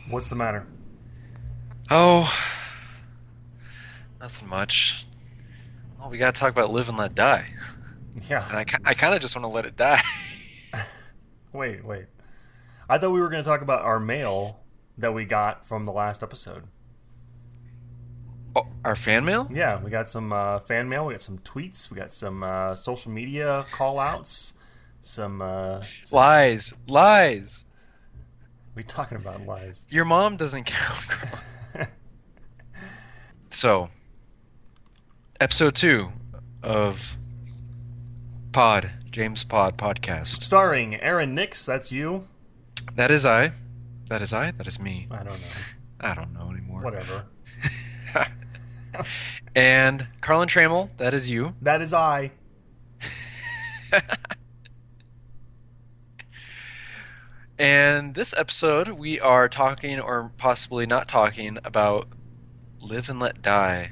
What's the matter? Oh, nothing much. Oh, we gotta talk about live and let die, Yeah. and I kind of just want to let it die. Wait. I thought we were going to talk about our mail that we got from the last episode. Oh, our fan mail? Yeah, we got some fan mail. We got some tweets. We got some social media call outs. Some. Lies, lies. We talking about lies. Your mom doesn't count, girl. So, episode 2 of James Pod podcast. Starring Aaron Nix. That's you. That is I. That is I. That is me. I don't know. I don't know anymore. Whatever. And Carlin Trammell. That is you. That is I. And this episode, we are talking, or possibly not talking, about Live and Let Die,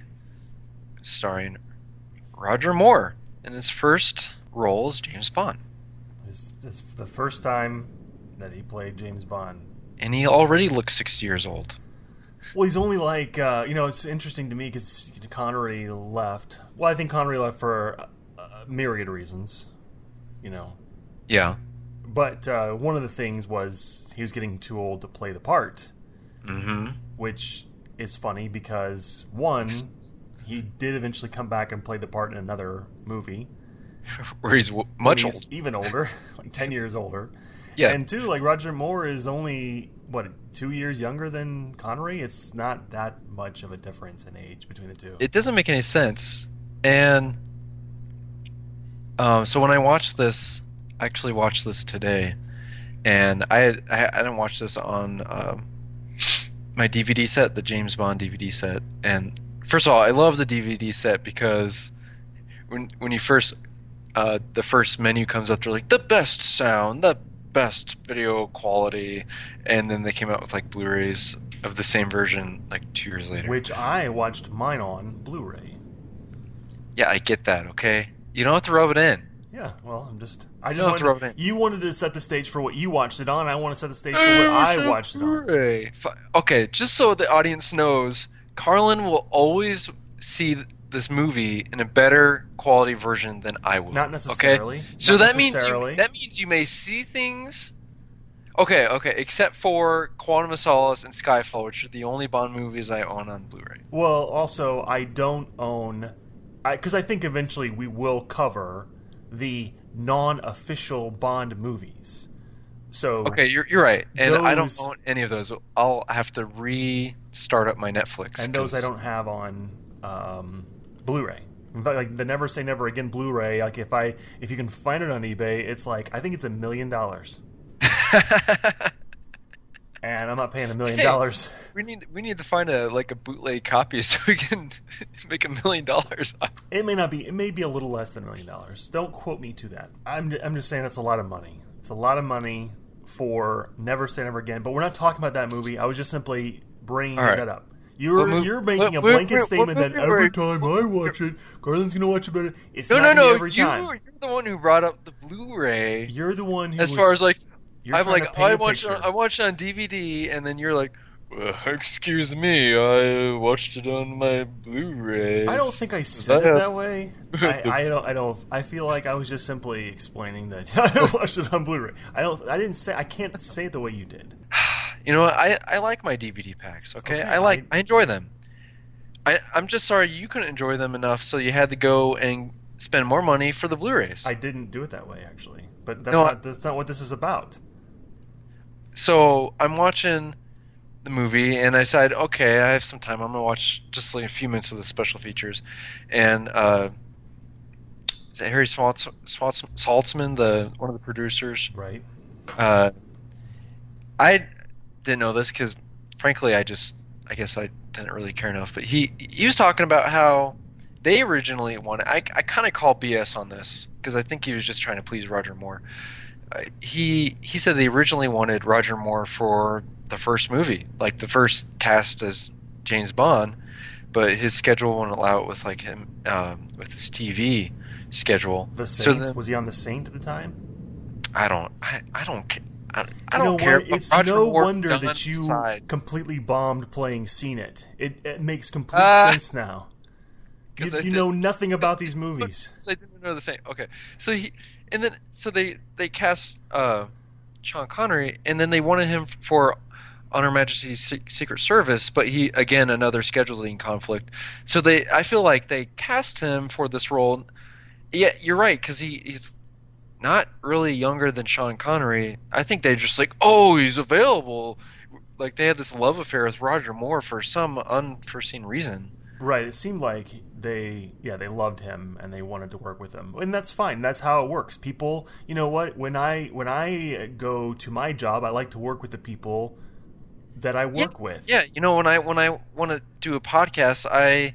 starring Roger Moore in his first role as James Bond. It's the first time that he played James Bond. And he already looks 60 years old. Well, he's only like, it's interesting to me because Connery left. Well, I think Connery left for a myriad reasons, you know. Yeah. But one of the things was he was getting too old to play the part, Mm-hmm. which is funny because, one, he did eventually come back and play the part in another movie. Where he's when much he's old. even older, like 10 years older. Yeah. And two, like Roger Moore is only, 2 years younger than Connery? It's not that much of a difference in age between the two. It doesn't make any sense. And so when I actually watched this today, and I didn't watch this on my DVD set, the James Bond DVD set. And first of all, I love the DVD set because when you first the first menu comes up, they're like the best sound, the best video quality, and then they came out with like Blu-rays of the same version like 2 years later. Which I watched mine on Blu-ray. Yeah, I get that. Okay, you don't have to rub it in. Yeah, well, I You just don't have to rub wanted, it in. you wanted to set the stage for what you watched it on. I want to set the stage for what I watched it on. Blu-ray. Okay, just so the audience knows, Carlin will always see this movie in a better quality version than I will. Not Okay, necessarily. so Not that necessarily. means you may see things. Okay, except for Quantum of Solace and Skyfall, which are the only Bond movies I own on Blu-ray. Well, also, I don't own, because I think eventually we will cover the non-official Bond movies. So Okay, you're right, and I don't those own any of those. I'll have to restart up my Netflix. and those I 'Cause- don't have on Blu-ray. In fact, like the Never Say Never Again Blu-ray, like if you can find it on eBay, it's like I think it's $1 million, and I'm not paying $1 million. Hey, we need to find a bootleg copy so we can make $1 million. It may not be. It may be a little less than $1 million. Don't quote me to that. I'm just saying it's a lot of money. It's a lot of money for Never Say Never Again. But we're not talking about that movie. I was just simply bringing All right. that up. You're making a blanket statement that every time I watch it, Garland's gonna watch it better. It's not gonna be every time. You're the one who brought up the Blu-ray. You're the one who As far as like, you're I'm trying like, to paint I a watched picture. I watched it on DVD, and then you're like, well, excuse me, I watched it on my Blu-rays. I don't think I said it that way. I feel like I was just simply explaining that I watched it on Blu-ray. I can't say it the way you did. You know what? I like my DVD packs. Okay, Okay, I enjoy them. I'm just sorry you couldn't enjoy them enough, so you had to go and spend more money for the Blu-rays. I didn't do it that way actually. But No, that's not what this is about. So I'm watching the movie, and I said, okay, I have some time. I'm gonna watch just like a few minutes of the special features, and is it Harry Saltzman, the one of the producers? Right? Uh, I didn't know this because, frankly, I guess I didn't really care enough. But he was talking about how they originally wanted. I kind of call BS on this because I think he was just trying to please Roger Moore. He said they originally wanted Roger Moore for the first movie, like the first cast as James Bond, but his schedule wouldn't allow it with like him with his TV schedule. The So Saint, then was he on The Saint at the time? I don't I You know don't care. what? But It's Roger no Moore's wonder done that you aside, completely bombed playing Seen It. It makes complete Ah, sense now. You, 'cause I you did. know nothing about these movies. So I didn't know the same. Okay, so they cast Sean Connery, and then they wanted him for On Her Majesty's Secret Service, but he again another scheduling conflict. So I feel like they cast him for this role. Yeah, you're right, because he's not really younger than Sean Connery. I think they just like, oh, he's available. Like they had this love affair with Roger Moore for some unforeseen reason. Right. It seemed like they loved him and they wanted to work with him, and that's fine. That's how it works. People, you know what? When I go to my job, I like to work with the people that I Yeah, work with. yeah. When I want to do a podcast, I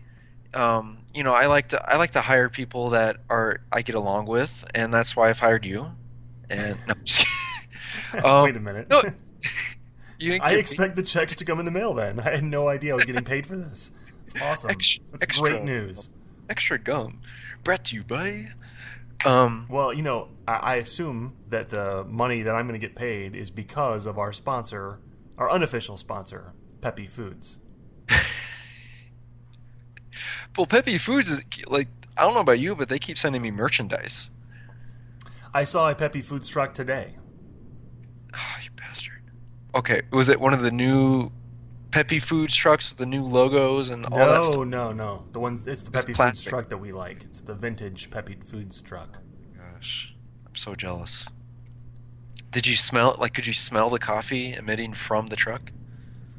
like to hire people that I get along with, and that's why I've hired you. And no, I'm just kidding. Wait a minute. No, you didn't I get expect the checks to come in the mail. Then I had no idea I was getting paid for this. It's awesome. That's great news. extra gum, brought to you by Well, you know, I assume that the money that I'm going to get paid is because of our sponsor, our unofficial sponsor, Peppy Foods. well, Peppy Foods is like I don't know about you, but they keep sending me merchandise. I saw a Peppy Foods truck today. Oh, you bastard. Okay, was it one of the new Peppy Foods trucks with the new logos and all that stuff? No. The one it's the It's Peppy Foods plastic. truck that we like. It's the vintage Peppy Foods truck. Gosh, I'm so jealous. Did you smell it? Like, could you smell the coffee emitting from the truck?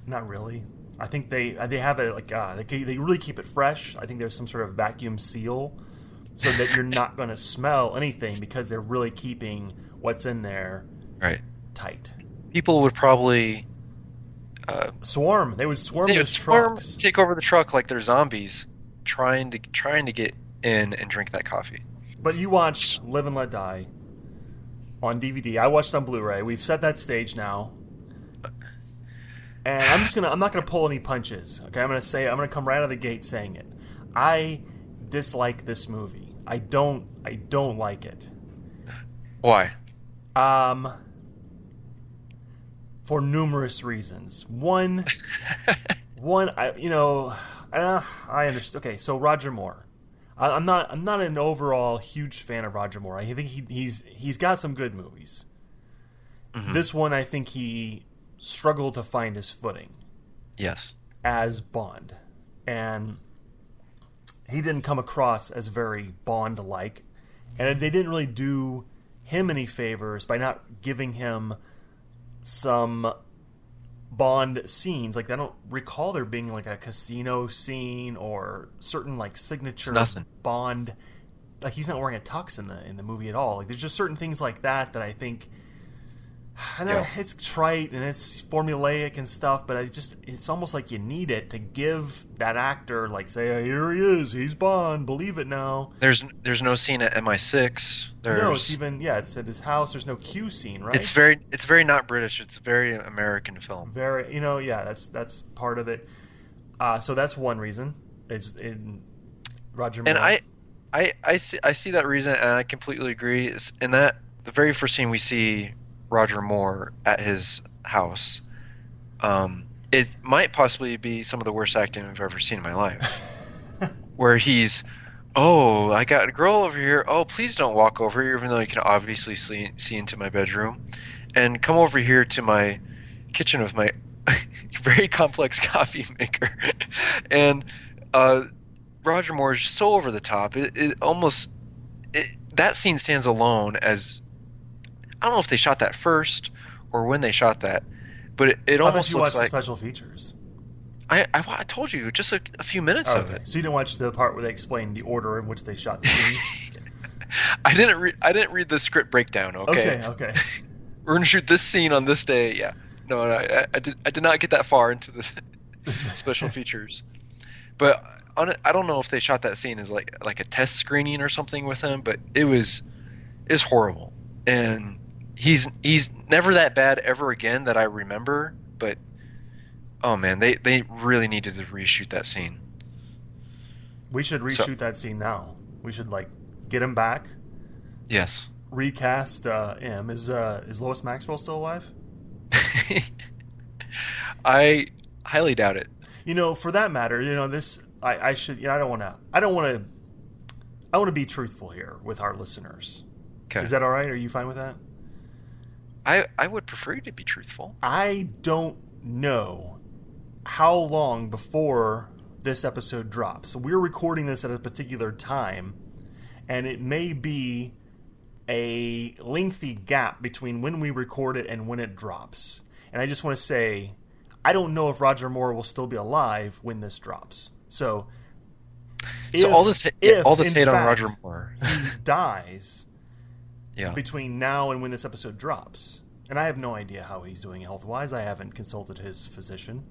Not really. I think they have it like they really keep it fresh. I think there's some sort of vacuum seal so that you're not going to smell anything because they're really keeping what's in there Right. tight. People would probably Swarm. They would swarm they would those swarm, trucks. take over the truck like they're zombies, trying to get in and drink that coffee. But you watched Live and Let Die on DVD. I watched on Blu-ray. We've set that stage now. And I'm not gonna pull any punches. Okay, I'm gonna come right out of the gate saying it. I dislike this movie. I don't like it. Why? For numerous reasons. One, I understand. Okay, so Roger Moore. I'm not an overall huge fan of Roger Moore. I think he's got some good movies. Mhm. This one, I think he struggled to find his footing Yes. as Bond, and he didn't come across as very Bond-like, and they didn't really do him any favors by not giving him some Bond scenes. Like I don't recall there being like a casino scene or certain like signature Nothing. Bond. Like he's not wearing a tux in the movie at all. Like there's just certain things like that I think. I know Yeah. it's trite and it's formulaic and stuff, but it's almost like you need it to give that actor like say, oh, here he is, he's Bond, believe it now. There's no scene at MI6. No, it's at his house. There's no Q scene, right? It's very not British. It's a very American film. Very, that's part of it. So that's one reason. Is in Roger Moore. And I see that reason, and I completely agree. In that the very first scene we see Roger Moore at his house, it might possibly be some of the worst acting I've ever seen in my life. Where he's, oh, I got a girl over here. Oh, please don't walk over here, even though you can obviously see into my bedroom, and come over here to my kitchen with my very complex coffee maker. And Roger Moore is so over the top. That scene stands alone as, I don't know if they shot that first or when they shot that, but it I almost thought you looks watched the like special features. I told you just a few minutes of Okay, it. so you didn't watch the part where they explained the order in which they shot the scenes. I didn't read the script breakdown. Okay. We're gonna shoot this scene on this day. Yeah, no, I did not get that far into the special features, but I don't know if they shot that scene as like a test screening or something with him, but it's horrible, and he's never that bad ever again that I remember. But oh man, they really needed to reshoot that scene. We should reshoot that scene now. We should like get him back. Yes. recast M. Is Lois Maxwell still alive? I highly doubt it. For that matter, this I should. I don't want to. I want to be truthful here with our listeners. Okay. Is that all right? Are you fine with that? I would prefer you to be truthful. I don't know how long before this episode drops. So we're recording this at a particular time, and it may be a lengthy gap between when we record it and when it drops. And I just want to say, I don't know if Roger Moore will still be alive when this drops. So all this hate on Roger Moore, he dies yeah. between now and when this episode drops. And I have no idea how he's doing health-wise. I haven't consulted his physician.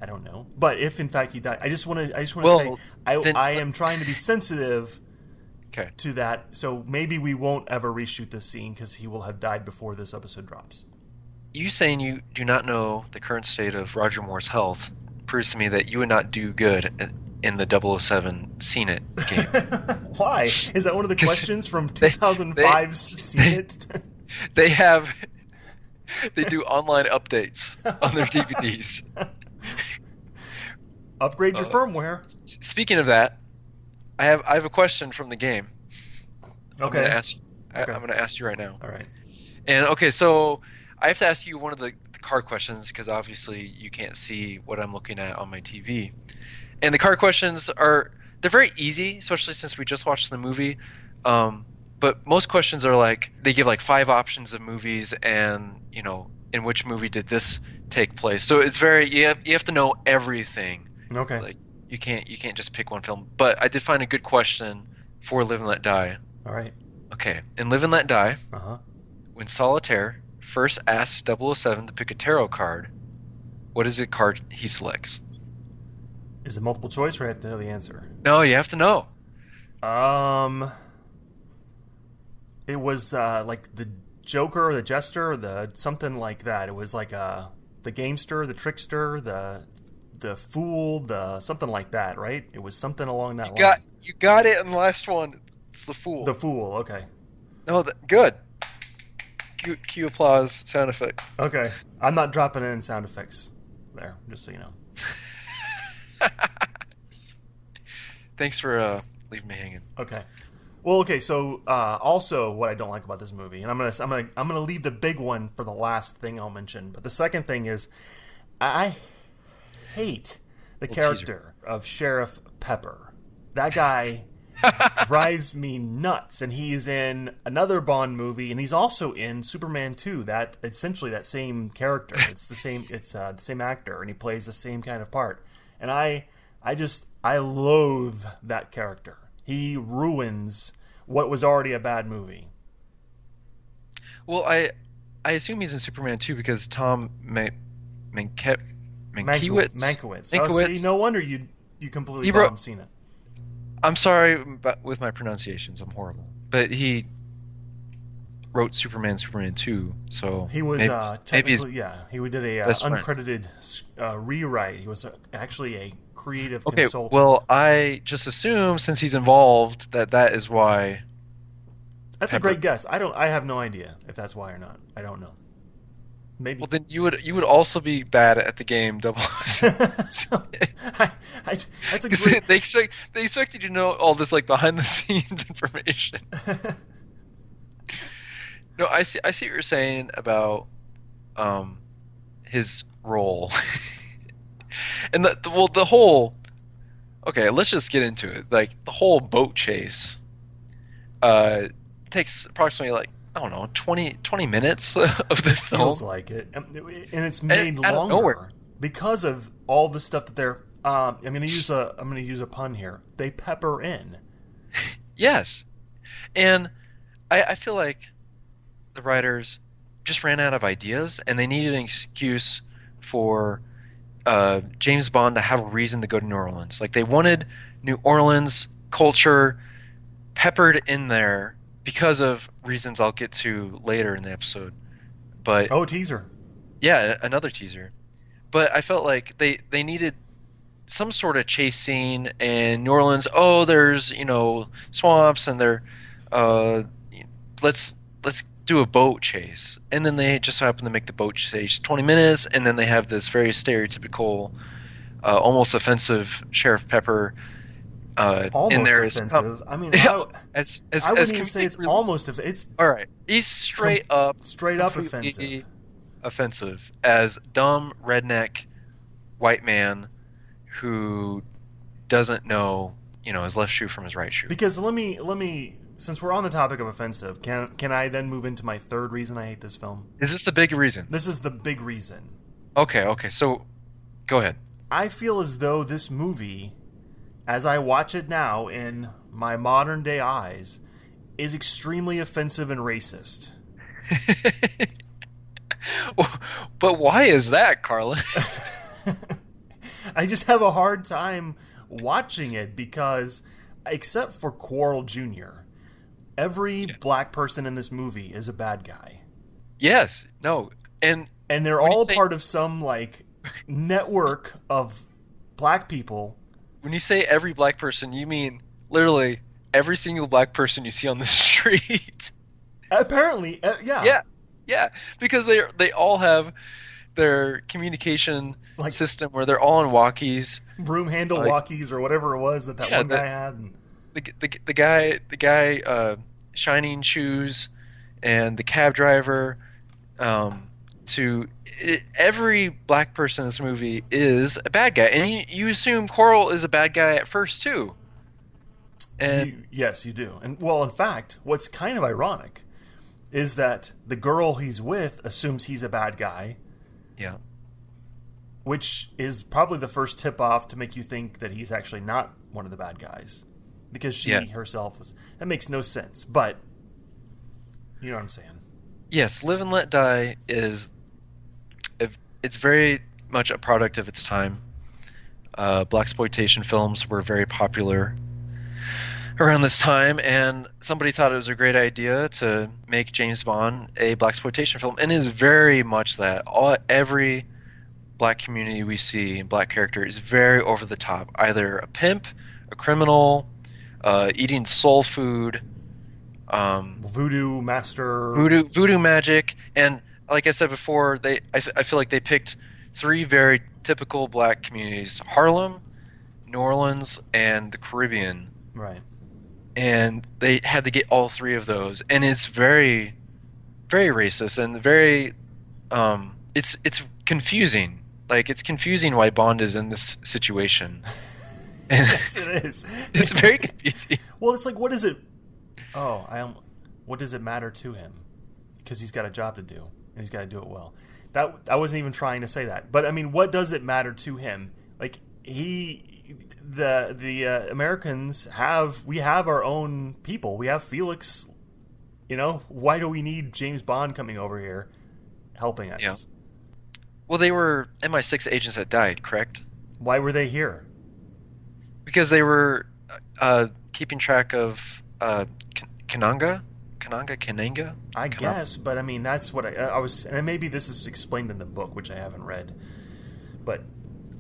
I don't know. But if in fact he died, I just want to say I am trying to be sensitive to that. So maybe we won't ever reshoot this scene because he will have died before this episode drops. You saying you do not know the current state of Roger Moore's health proves to me that you would not do good in the 007 Seen It game. Why? Is that one of the questions from 2005's Seen It? They do online updates on their DVDs. Upgrade your firmware. Speaking of that, I have a question from the game. Okay. I'm going to ask you right now. All right. And okay, so I have to ask you one of the card questions because obviously you can't see what I'm looking at on my TV. And the card questions they're very easy, especially since we just watched the movie. But most questions are like they give like 5 options of movies and, in which movie did this take place. So it's very you have to know everything. Okay. Like you can't just pick one film. But I did find a good question for Live and Let Die. All right. Okay. In Live and Let Die, when when Solitaire first asks 007 to pick a tarot card, what is the card he selects? Is it multiple choice or I have to know the answer? No, you have to know. It was like the Joker or the Jester or something like that. It was like the gamester, the trickster, the fool, something like that, right? It was something along that line. You got it in the last one. It's the fool. The fool, okay. No, good. Cue applause sound effect. Okay. I'm not dropping in sound effects there, just so you know. Thanks for leaving me hanging. Okay. Well, okay. So, also, what I don't like about this movie, and I'm gonna leave the big one for the last thing I'll mention. But the second thing is, I hate the character of Sheriff Pepper. That guy drives me nuts, and he's in another Bond movie, and he's also in Superman 2. That essentially that same character. It's the same. It's the same actor, and he plays the same kind of part. And I loathe that character. He ruins what was already a bad movie. Well, I assume he's in Superman 2 because Tom Mankiewicz. Oh, see, no wonder you completely bombed seen it. I'm sorry with my pronunciations. I'm horrible. But he wrote Superman 2, so he was technically he did a uncredited rewrite. He was actually a creative consultant. Well, I just assume since he's involved that is why. That's a great guess. I have no idea if that's why or not. I don't know. Maybe. Well, then you would also be bad at the game 007. That's a great... they expect you to know all this like behind the scenes information. No, I see what you're saying about his role. And the whole, okay, let's just get into it. Like the whole boat chase takes approximately like, I don't know, 20 minutes of the film. Feels like it. And it's made longer because of all the stuff that they're I'm going to use a pun here. They pepper in. Yes. And I feel like the writers just ran out of ideas and they needed an excuse for James Bond to have a reason to go to New Orleans. Like they wanted New Orleans culture peppered in there because of reasons I'll get to later in the episode. But teaser. Yeah, another teaser. But I felt like they needed some sort of chase scene in New Orleans. Oh, there's swamps and let's let's do a boat chase, and then they just so happen to make the boat chase 20 minutes, and then they have this very stereotypical, almost offensive Sheriff Pepper in Almost there as offensive. I mean, I as wouldn't even say comedic it's relief. almost. It's All right, he's straight up completely offensive. offensive as dumb redneck white man who doesn't know, his left shoe from his right shoe. Because let me since we're on the topic of offensive, can I then move into my third reason I hate this film? Is this the big reason? This is the big reason. Okay, so go ahead. I feel as though this movie, as I watch it now in my modern day eyes, is extremely offensive and racist. But why is that, Carlin? I just have a hard time watching it because, except for Quarrel Jr., every Yes. black person in this movie is a bad guy. Yes, no, and And they're when you all say part of some, like, network of black people. when you say every black person, you mean literally every single black person you see on the street. Apparently, yeah. Yeah, yeah, because they all have their communication Like- system where they're all on walkies. Broom handle Like- walkies or whatever it was that Yeah, one guy had. And The guy shining shoes, and the cab driver. Every black person in this movie is a bad guy, and you assume Coral is a bad guy at first too. And Yes, you do. And, well, in fact, what's kind of ironic is that the girl he's with assumes he's a bad guy, yeah, which is probably the first tip off to make you think that he's actually not one of the bad guys, because she Yeah. herself was. That makes no sense, but you know what I'm saying. yes, Live and Let Die it's very much a product of its time. Blaxploitation films were very popular around this time, and somebody thought it was a great idea to make James Bond a blaxploitation film, and it is very much that. Every black community we see, black character is very over the top, either a pimp, a criminal, eating soul food, Voodoo master. voodoo magic, and like I said before, I feel like they picked three very typical black communities: Harlem, New Orleans, and the Caribbean, Right. and they had to get all three of those, and it's very, very racist and very, it's confusing. Like, it's confusing why Bond is in this situation. And Yes, it is. it's very confusing. Well, it's like, what is it? Oh, what does it matter to him? Because he's got a job to do, and he's got to do it well. That I wasn't even trying to say that, but I mean, what does it matter to him? Like, the Americans we have our own people. We have Felix. You know, why do we need James Bond coming over here helping us? Yeah. Well, they were MI6 agents that died, correct? Why were they here? Because they were keeping track of Kananga? I guess, but I mean, that's what I was, and maybe this is explained in the book, which I haven't read, but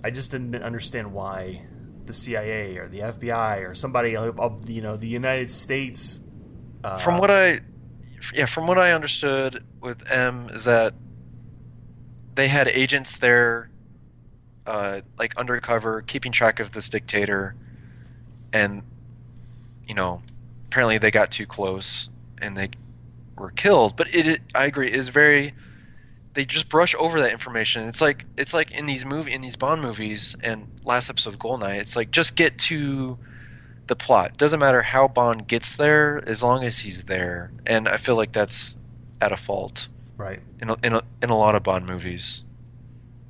I just didn't understand why the CIA or the FBI or somebody of the United States. From what I understood with M is that they had agents there, like undercover, keeping track of this dictator, and apparently they got too close and they were killed. But I agree, it is very. They just brush over that information. It's like in these Bond movies and last episode of Goldeneye. It's like, just get to the plot. Doesn't matter how Bond gets there, as long as he's there. And I feel like that's at a fault Right. in a lot of Bond movies.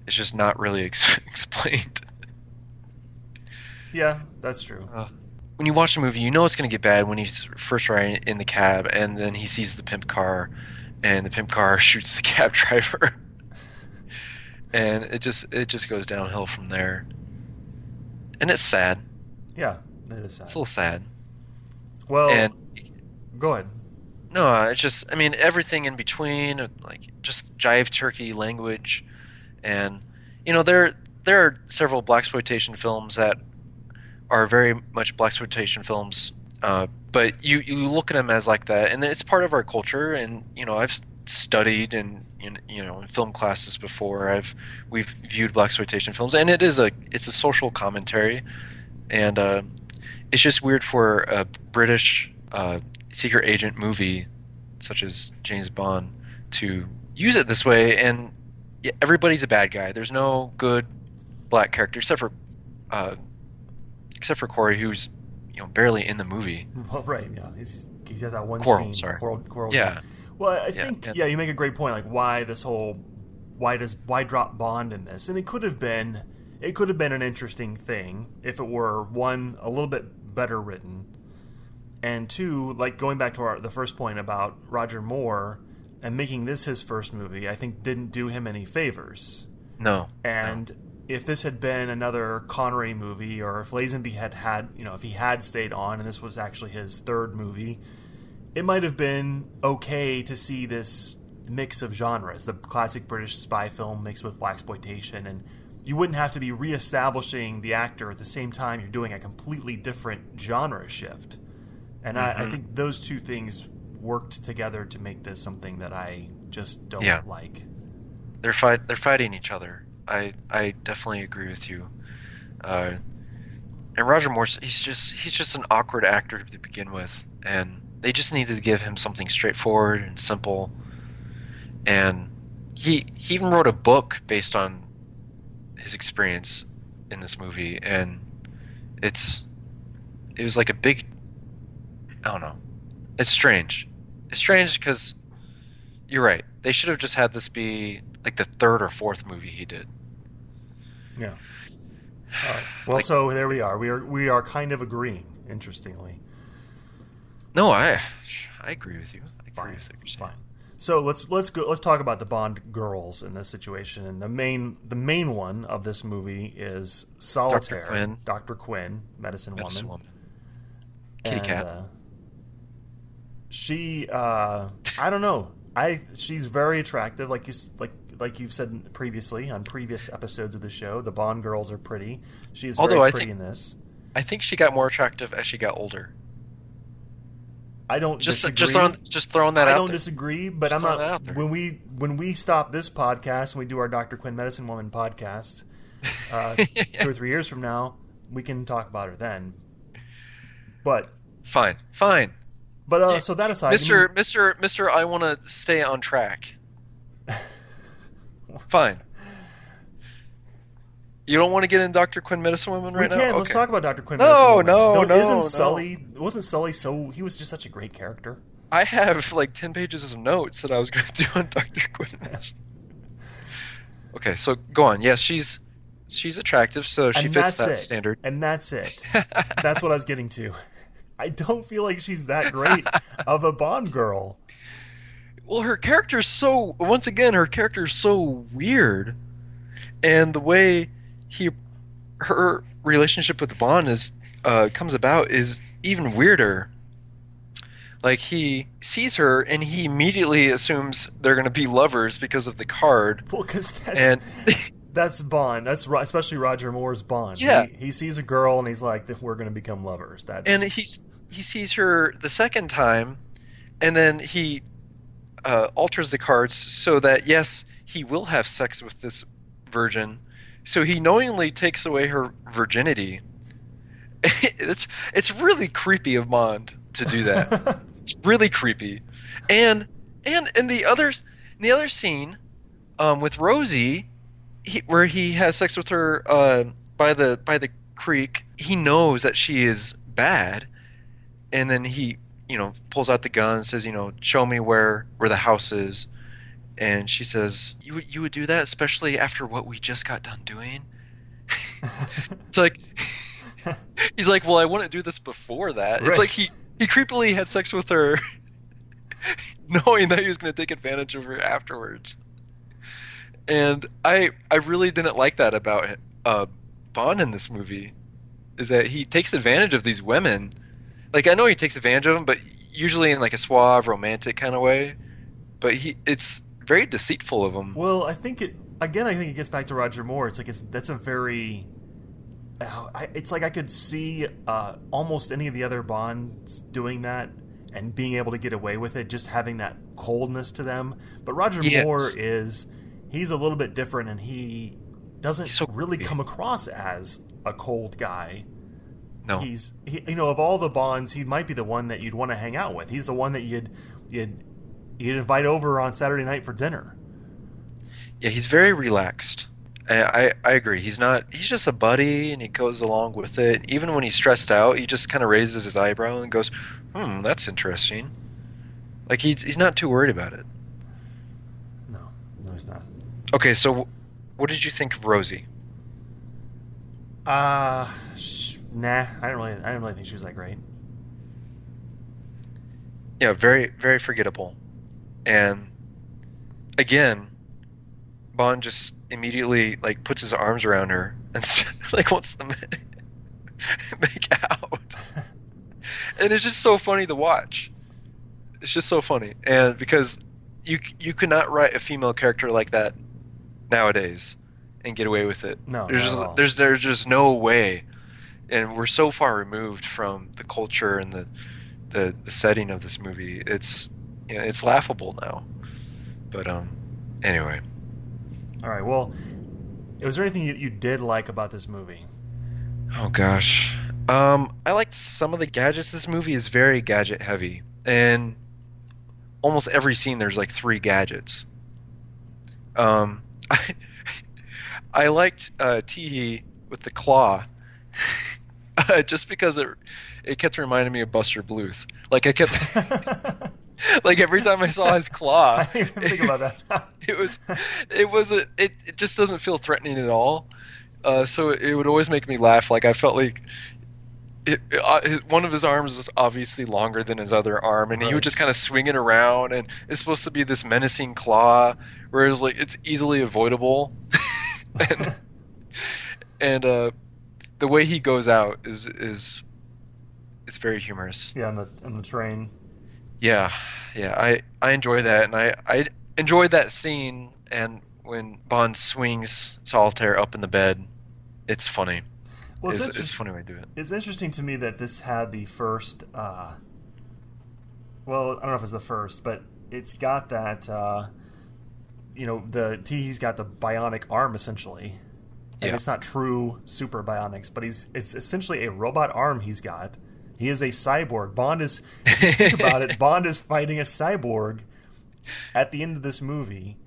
It's just not really explained. Yeah, that's true. When you watch the movie, you know it's going to get bad when he's first riding in the cab, and then he sees the pimp car, and the pimp car shoots the cab driver, and it just goes downhill from there. And it's sad. Yeah, that is sad. It's a little sad. Well, And go ahead. no, it's just, I mean, everything in between, like just jive turkey language, and there are several blaxploitation films that are very much blaxploitation films But you look at him as like that, and it's part of our culture. And I've studied in film classes before. We've viewed blaxploitation films, and it's a social commentary, and it's just weird for a British secret agent movie such as James Bond to use it this way. And yeah, everybody's a bad guy. There's no good black character uh, except for Corey, who's barely in the movie. Well, right, yeah, he's got that one Coral, scene. sorry. Coral. Yeah. Well, I Yeah, think and- you make a great point. Like, why drop Bond in this? And it could have been an interesting thing if it were, one, a little bit better written, and two, like going back to the first point about Roger Moore and making this his first movie, I think didn't do him any favors. No. And if this had been another Connery movie, or if Lazenby if he had stayed on and this was actually his third movie, it might have been okay to see this mix of genres, the classic British spy film mixed with blaxploitation, and you wouldn't have to be reestablishing the actor at the same time you're doing a completely different genre shift. And I think those two things worked together to make this something that I just don't like. They're fighting each other. I definitely agree with you. And Roger Moore, he's just an awkward actor to begin with, and they just needed to give him something straightforward and simple. And he even wrote a book based on his experience in this movie, and it was like a big, I don't know. It's strange. It's strange because you're right. They should have just had this be like the third or fourth movie he did. Yeah. All right. Well, so there we are. We are kind of agreeing, interestingly. No, I agree with you. I agree Fine. with what you're saying. Fine. So let's talk about the Bond girls in this situation. And the main one of this movie is Solitaire, Dr. Quinn, Medicine Woman. Kitty cat. She, I don't know. She's very attractive, like you've said previously on previous episodes of the show. The Bond girls are pretty. She is very pretty in this. I think she got more attractive as she got older. I don't disagree. Just throwing that out there. I don't disagree, but I'm not. When we stop this podcast and we do our Dr. Quinn Medicine Woman podcast 2 or 3 years from now, we can talk about her then. But fine. But so that aside, Mister, I want to stay on track. Fine. You don't want to get in Dr. Quinn Medicine Woman right now? We can. Okay. Let's talk about Dr. Quinn Medicine Woman. No. Sully? Wasn't Sully he was just such a great character? I have like 10 pages of notes that I was going to do on Dr. Quinn Medicine. Okay, so go on. Yes, she's attractive, so she fits that standard. And that's it. That's what I was getting to. I don't feel like she's that great of a Bond girl. Well, her character's so weird, and the way her relationship with Bond comes about is even weirder. Like, he sees her and he immediately assumes they're going to be lovers because of the card. Well, because that's Bond. That's especially Roger Moore's Bond. Yeah. He sees a girl and he's like, we're going to become lovers. And he sees her the second time, and then he alters the cards so that, yes, he will have sex with this virgin. So he knowingly takes away her virginity. It's really creepy of Bond to do that. It's really creepy. And in the other scene with Rosie, where he has sex with her by the creek, he knows that she is bad, and then he pulls out the gun and says, show me where the house is. And she says, you would do that, especially after what we just got done doing? It's like, he's like, well, I wouldn't do this before that. Right. It's like he creepily had sex with her knowing that he was going to take advantage of her afterwards. And I really didn't like that about Bond in this movie, is that he takes advantage of these women. Like, I know he takes advantage of them, but usually in like a suave, romantic kind of way. But it's very deceitful of him. Well, I think it gets back to Roger Moore. It's like that's a very it's like I could see almost any of the other Bonds doing that and being able to get away with it, just having that coldness to them. But Roger Yes. Moore he's a little bit different, and he doesn't He's so really creepy. come across as a cold guy. No. Of all the Bonds, he might be the one that you'd want to hang out with. He's the one that you'd invite over on Saturday night for dinner. Yeah, he's very relaxed. And I agree. He's just a buddy and he goes along with it. Even when he's stressed out, he just kind of raises his eyebrow and goes, that's interesting. Like he's not too worried about it. No, he's not. Okay, so what did you think of Rosie? Nah, I didn't really think she was that great. Yeah, very, very forgettable. And again, Bond just immediately like puts his arms around her and like wants to make out. And it's just so funny to watch. It's just so funny. And because you could not write a female character like that nowadays and get away with it. No, there's just no way. And we're so far removed from the culture and the setting of this movie. It's laughable now. But anyway. All right. Well, was there anything you did like about this movie? Oh gosh. I liked some of the gadgets. This movie is very gadget heavy, and almost every scene there's like 3 gadgets. I I liked Teehee with the claw, just because it kept reminding me of Buster Bluth. Like I kept. Like every time I saw his claw, I didn't even think about that. it just doesn't feel threatening at all. So it would always make me laugh. Like I felt like one of his arms was obviously longer than his other arm, and he would just kind of swing it around, and it's supposed to be this menacing claw, whereas like it's easily avoidable. and the way he goes out is it's very humorous. Yeah, on the train. Yeah, I enjoy that, and I enjoyed that scene. And when Bond swings Solitaire up in the bed, it's funny. Well, it's a funny way to do it. It's interesting to me that this had the first. Well, I don't know if it's the first, but it's got that. The Teehee's got the bionic arm essentially. And Yeah. it's not true super bionics, but it's essentially a robot arm he's got. He is a cyborg. Bond is, if you think about it, Bond is fighting a cyborg at the end of this movie.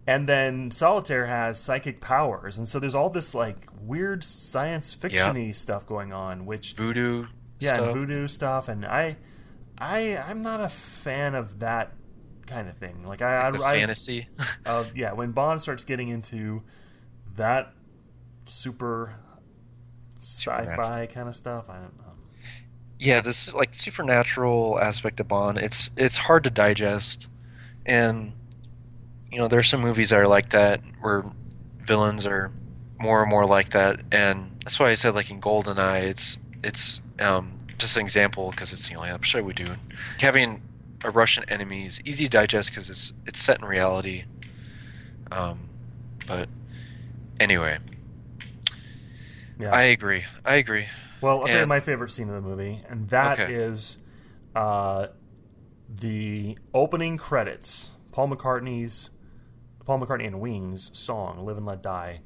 And then Solitaire has psychic powers. And so there's all this like weird science fiction-y stuff going on, which Voodoo and stuff. voodoo stuff. And I'm not a fan of that kind of thing. Like The fantasy. when Bond starts getting into that super sci-fi kind of stuff, I don't know. Yeah, this like supernatural aspect of Bond. It's hard to digest, and there's some movies that are like that where villains are more and more like that, and that's why I said like in GoldenEye, it's just an example because it's the only episode we do. Having a Russian enemy is easy to digest because it's set in reality. But anyway, Yeah. I agree. Well, I'll tell you And- my favorite scene of the movie, and that Okay. is the opening credits. Paul McCartney and Wings song "Live and Let Die,"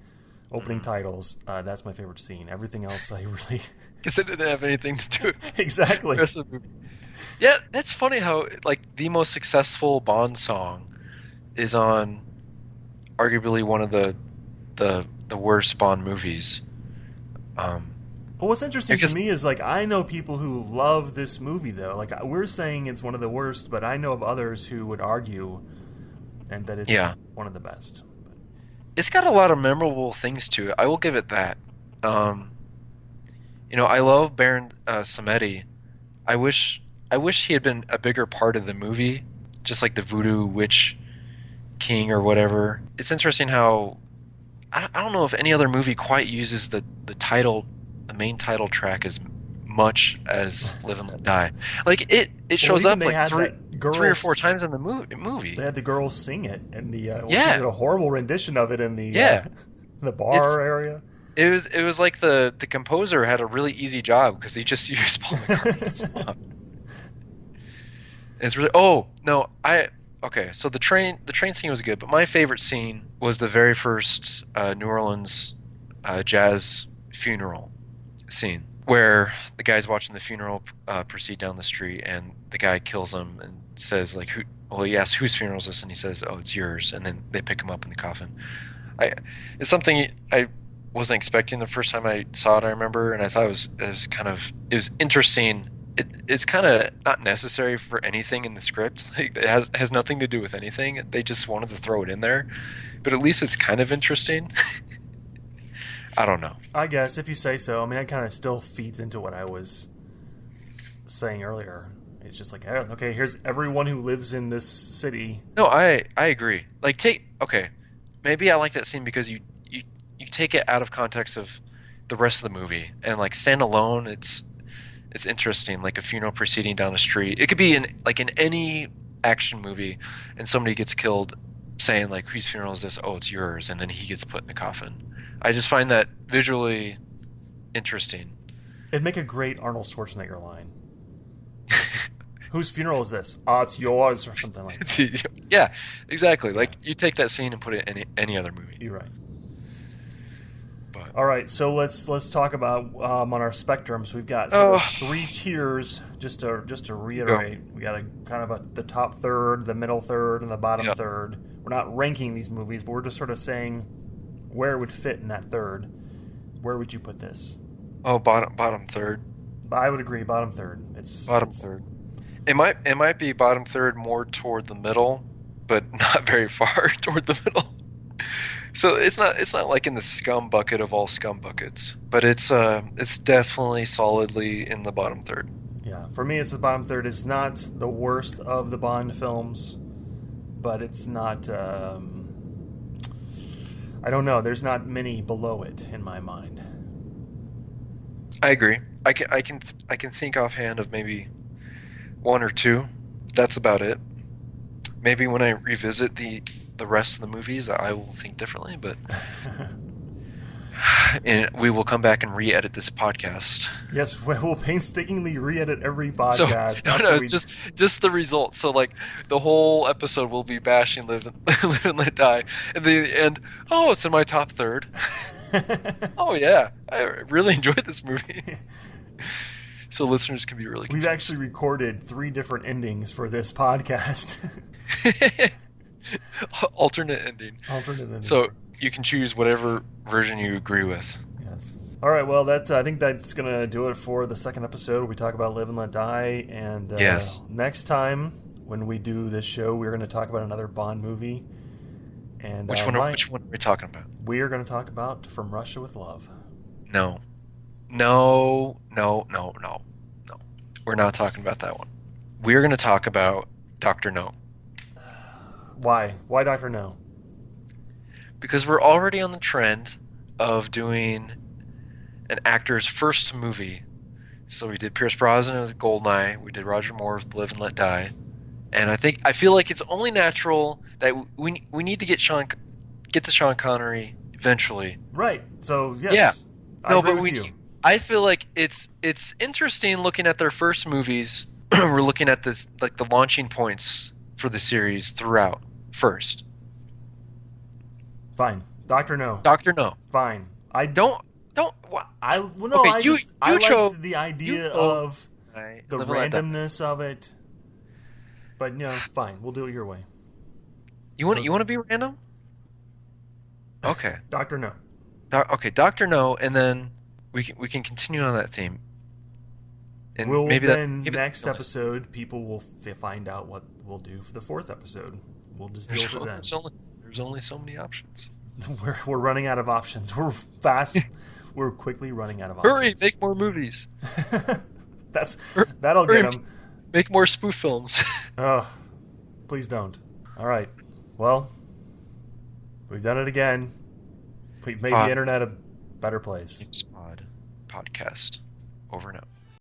opening titles. That's my favorite scene. Everything else, I really Because it didn't have anything to do with exactly. the rest of the movie. Yeah, that's funny how like the most successful Bond song is on arguably one of the worst Bond movies. Well, what's interesting Because- to me is like I know people who love this movie though. Like we're saying it's one of the worst, but I know of others who would argue and that it's one of the best. It's got a lot of memorable things to it. I will give it that. I love Baron Samedi. I wish he had been a bigger part of the movie, just like the Voodoo Witch King or whatever. It's interesting how I don't know if any other movie quite uses the main title track as much as Live and Let Die. Like it shows even up they like had three that girl or four times in the movie. They had the girls sing it, and she Yeah. did a horrible rendition of it in the Yeah. the bar It's- area. It was like the composer had a really easy job because he just used Paul McCartney's song. It's really no I okay, so the train scene was good, but my favorite scene was the very first New Orleans jazz funeral scene where the guy's watching the funeral proceed down the street, and the guy kills him and says like who. Well, he asks whose funeral is this, and he says, "Oh, it's yours." And then they pick him up in the coffin. It's something I wasn't expecting the first time I saw it. I remember, and I thought it was interesting. It's kind of not necessary for anything in the script. Like it has nothing to do with anything. They just wanted to throw it in there, but at least it's kind of interesting. I don't know. I guess if you say so. I mean, it kind of still feeds into what I was saying earlier. It's just like, oh, okay, here's everyone who lives in this city. No, I agree. Like maybe I like that scene because you take it out of context of the rest of the movie, and like stand alone, it's interesting. Like a funeral proceeding down a street. It could be in any action movie, and somebody gets killed, saying like whose funeral is this? Oh, it's yours, and then he gets put in the coffin. I just find that visually interesting. It'd make a great Arnold Schwarzenegger line. Whose funeral is this? It's yours, or something like that. Yeah, exactly. Like you take that scene and put it in any other movie. You're right. But all right, so let's talk about on our spectrum. So we've got sort of 3 tiers. Just to reiterate, we got the top third, the middle third, and the bottom third. We're not ranking these movies, but we're just sort of saying where it would fit in that third. Where would you put this? Oh, bottom third. I would agree, bottom third. It's third. It might be bottom third, more toward the middle, but not very far toward the middle. So it's not like in the scum bucket of all scum buckets, but it's definitely solidly in the bottom third. Yeah, for me, it's the bottom third. It's not the worst of the Bond films, but it's not. I don't know. There's not many below it in my mind. I agree. I can think offhand of maybe 1 or 2. That's about it. Maybe when I revisit the rest of the movies, I will think differently. But and we will come back and re-edit this podcast. Yes, we'll painstakingly re-edit every podcast. So, just the results. So like the whole episode will be bashing Live and Let Die, and the end. Oh, it's in my top third. Oh yeah, I really enjoyed this movie. So listeners can be really confused. We've actually recorded 3 different endings for this podcast. Alternate ending. So you can choose whatever version you agree with. Yes. All right. Well, I think that's gonna do it for the second episode. We talk about Live and Let Die, and yes. Next time when we do this show, we're going to talk about another Bond movie. And which one are we talking about? We are going to talk about From Russia with Love. No. We're not talking about that one. We're going to talk about Dr. No. Why? Why Dr. No? Because we're already on the trend of doing an actor's first movie. So we did Pierce Brosnan with Goldeneye. We did Roger Moore with Live and Let Die. And I feel like it's only natural that we need to get to Sean Connery eventually. Right. So yes. Yeah. I agree with you. I feel like it's interesting looking at their first movies. We're looking at this like the launching points for the series throughout first. Fine. Dr. No. Dr. No. Fine. I don't. What? I like the idea of the randomness of it. But no, fine. We'll do it your way. You want to be random? Okay. Dr. No. Okay, Dr. No, and then we can continue on that theme. And maybe next episode, people will find out what we'll do for the 4th episode. We'll just deal with it then. There's only so many options. We're running out of options. We're fast. We're quickly running out of options. Hurry! Make more movies. That'll get them. Make more spoof films. Oh, please don't. All right. Well, we've done it again. We've made the internet a better place. Podcast. Over and out.